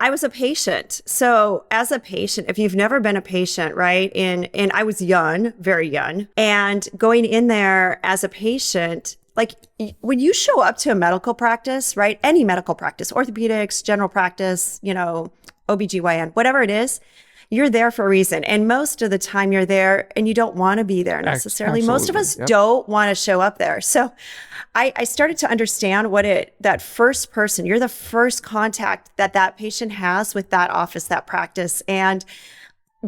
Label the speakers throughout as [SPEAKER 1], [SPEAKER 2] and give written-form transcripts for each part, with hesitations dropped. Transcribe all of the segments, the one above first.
[SPEAKER 1] I was a patient. So as a patient, if you've never been a patient, right? And I was young, very young, and going in there as a patient, like when you show up to a medical practice, right? Any medical practice, orthopedics, general practice, OBGYN, whatever it is, you're there for a reason. And most of the time you're there and you don't want to be there necessarily.
[SPEAKER 2] Absolutely.
[SPEAKER 1] Most of us don't want to show up there. So I started to understand that first person, you're the first contact that patient has with that office, that practice. And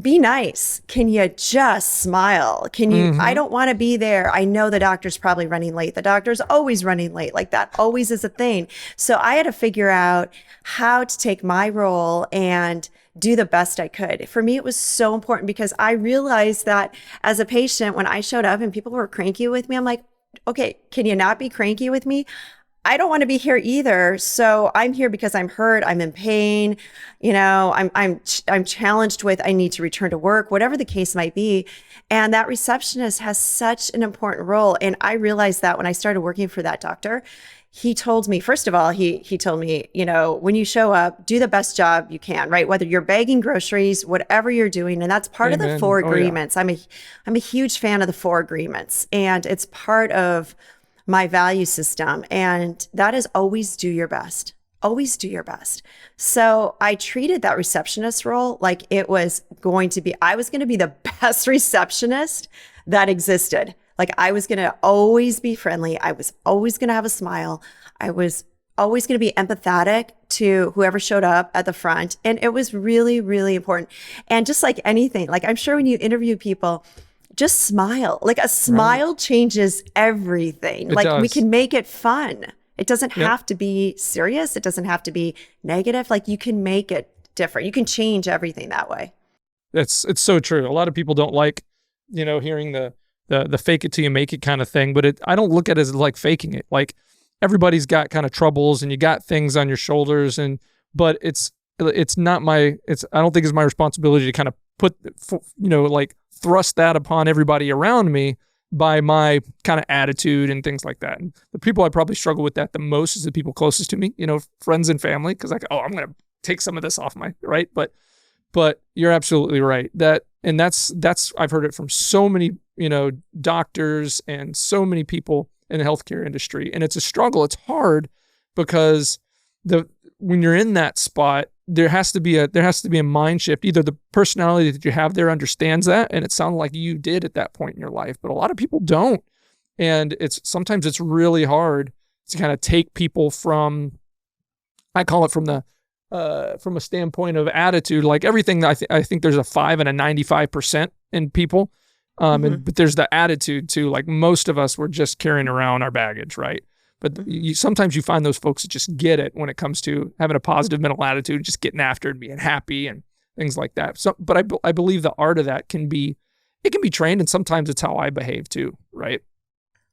[SPEAKER 1] be nice. Can you just smile? I don't want to be there. I know the doctor's probably running late. The doctor's always running late. Like that always is a thing. So I had to figure out how to take my role and do the best I could. For me, it was so important because I realized that as a patient, when I showed up and people were cranky with me, I'm like, okay, can you not be cranky with me? I don't want to be here either. So I'm here because I'm hurt. I'm in pain. I'm challenged with, I need to return to work, whatever the case might be. And that receptionist has such an important role. And I realized that when I started working for that doctor, he told me, first of all, he told me, when you show up, do the best job you can, right? Whether you're bagging groceries, whatever you're doing. And that's part of the 4 agreements. Yeah. I'm a huge fan of the 4 agreements, and it's part of my value system. And that is always do your best. Always do your best. So I treated that receptionist role like I was going to be the best receptionist that existed. Like I was going to always be friendly. I was always going to have a smile. I was always going to be empathetic to whoever showed up at the front. And it was really, really important. And just like anything, like I'm sure when you interview people, just smile. Like a smile changes everything. We can make it fun. It doesn't have to be serious. It doesn't have to be negative. Like you can make it different. You can change everything that way.
[SPEAKER 2] It's so true. A lot of people don't like, hearing the fake it till you make it kind of thing, but I don't look at it as like faking it. Like everybody's got kind of troubles and you got things on your shoulders, but I don't think it's my responsibility to kind of put, thrust that upon everybody around me by my kind of attitude and things like that. And the people I probably struggle with that the most is the people closest to me, friends and family, because like, I'm going to take some of this off right. But you're absolutely right. That's I've heard it from so many, doctors and so many people in the healthcare industry. And it's a struggle. It's hard because when you're in that spot, there has to be a mind shift. Either the personality that you have there understands that, and it sounded like you did at that point in your life, but a lot of people don't. And sometimes it's really hard to kind of take people from, I call it from a standpoint of attitude, like everything. I think there's a 5 and a 95% in people. But there's the attitude too. Like most of us, we're just carrying around our baggage, right? But sometimes you find those folks that just get it when it comes to having a positive mental attitude, just getting after it and being happy and things like that. So, but I believe the art of that can be trained, and sometimes it's how I behave too, right?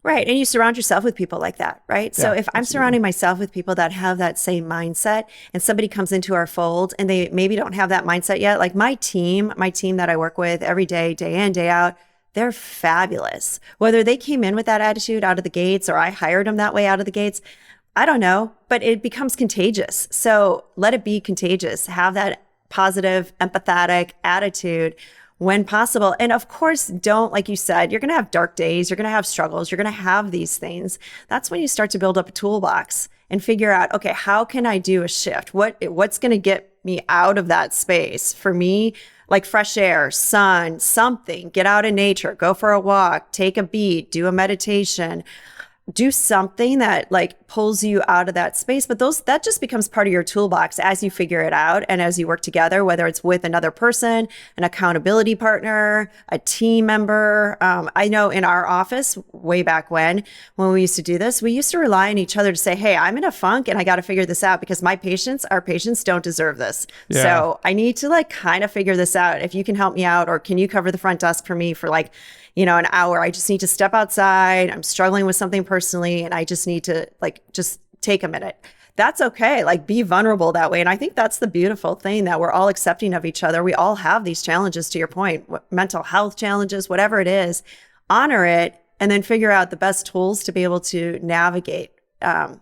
[SPEAKER 1] Right. And you surround yourself with people like that, right? Yeah, so if I'm surrounding myself with people that have that same mindset, and somebody comes into our fold and they maybe don't have that mindset yet, like my team that I work with every day, day in, day out, they're fabulous. Whether they came in with that attitude out of the gates or I hired them that way out of the gates, I don't know, but it becomes contagious. So let it be contagious. Have that positive, empathetic attitude when possible. And of course, don't, like you said, you're going to have dark days. You're going to have struggles. You're going to have these things. That's when you start to build up a toolbox and figure out, okay, how can I do a shift? What's going to get me out of that space? For me, like fresh air, sun, something, get out in nature, go for a walk, take a beat, do a meditation, do something that like pulls you out of that space. But that just becomes part of your toolbox as you figure it out and as you work together, whether it's with another person, an accountability partner, a team member. I know in our office way back when we used to do this, we used to rely on each other to say, hey, I'm in a funk and I got to figure this out because our patients don't deserve this. Yeah. So I need to like kind of figure this out. If you can help me out, or can you cover the front desk for me for like, an hour. I just need to step outside. I'm struggling with something personally and I just need to just take a minute. That's okay. Like be vulnerable that way. And I think that's the beautiful thing, that we're all accepting of each other. We all have these challenges, to your point, mental health challenges, whatever it is, honor it, and then figure out the best tools to be able to navigate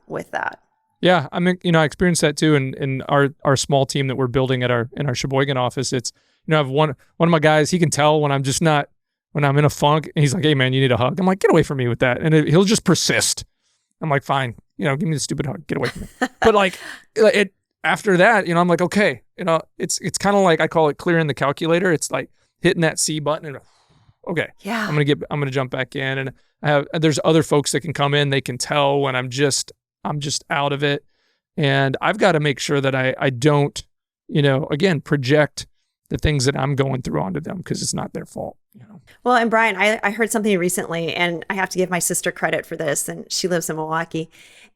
[SPEAKER 1] with that.
[SPEAKER 2] Yeah, I mean, I experienced that too in our small team that we're building in our Sheboygan office. It's, I have one of my guys, he can tell when I'm just not, when I'm in a funk, and he's like, hey man, you need a hug. I'm like, get away from me with that. And he'll just persist. I'm like, fine, give me the stupid hug, get away from me. But like after that, I'm like, okay, it's kind of like, I call it clearing the calculator. It's like hitting that C button and okay,
[SPEAKER 1] yeah,
[SPEAKER 2] I'm going to jump back in. And there's other folks that can come in, they can tell when I'm just out of it. And I've got to make sure that I don't, again, project the things that I'm going through onto them, because it's not their fault.
[SPEAKER 1] Well, and Brian, I heard something recently, and I have to give my sister credit for this, and she lives in Milwaukee,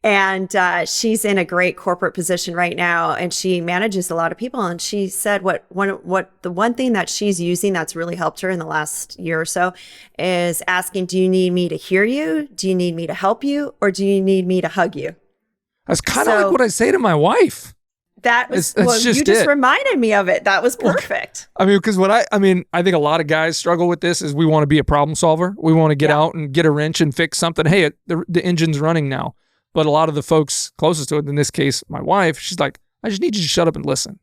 [SPEAKER 1] and she's in a great corporate position right now, and she manages a lot of people. And she said the one thing that she's using that's really helped her in the last year or so is asking, do you need me to hear you? Do you need me to help you? Or do you need me to hug you?
[SPEAKER 2] That's kind of like what I say to my wife.
[SPEAKER 1] That was, you just reminded me of it. That was perfect.
[SPEAKER 2] I mean, because I think a lot of guys struggle with this is we want to be a problem solver. We want to get out and get a wrench and fix something. Hey, the engine's running now. But a lot of the folks closest to it, in this case, my wife, she's like, I just need you to shut up and listen.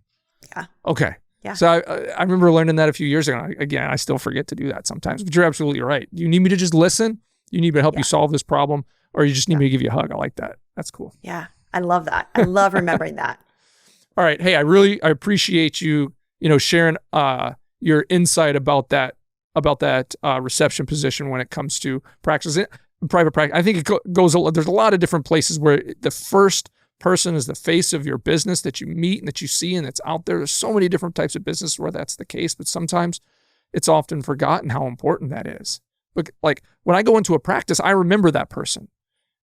[SPEAKER 1] Yeah.
[SPEAKER 2] Okay.
[SPEAKER 1] Yeah.
[SPEAKER 2] So I remember learning that a few years ago. Again, I still forget to do that sometimes, but you're absolutely right. You need me to just listen? You need me to help you solve this problem? Or you just need me to give you a hug? I like that. That's cool.
[SPEAKER 1] Yeah. I love that. I love remembering that.
[SPEAKER 2] All right. Hey, I appreciate you, sharing your insight about that reception position when it comes to practice, private practice. I think it goes. There's a lot of different places where the first person is the face of your business that you meet and that you see and that's out there. There's so many different types of business where that's the case, but sometimes it's often forgotten how important that is. But like when I go into a practice, I remember that person.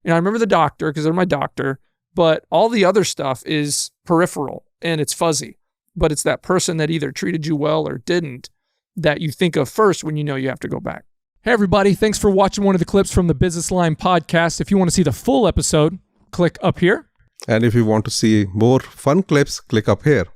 [SPEAKER 2] I remember the doctor because they're my doctor. But all the other stuff is peripheral and it's fuzzy. But it's that person that either treated you well or didn't that you think of first when you have to go back. Hey, everybody. Thanks for watching one of the clips from the Business Line podcast. If you want to see the full episode, click up here.
[SPEAKER 3] And if you want to see more fun clips, click up here.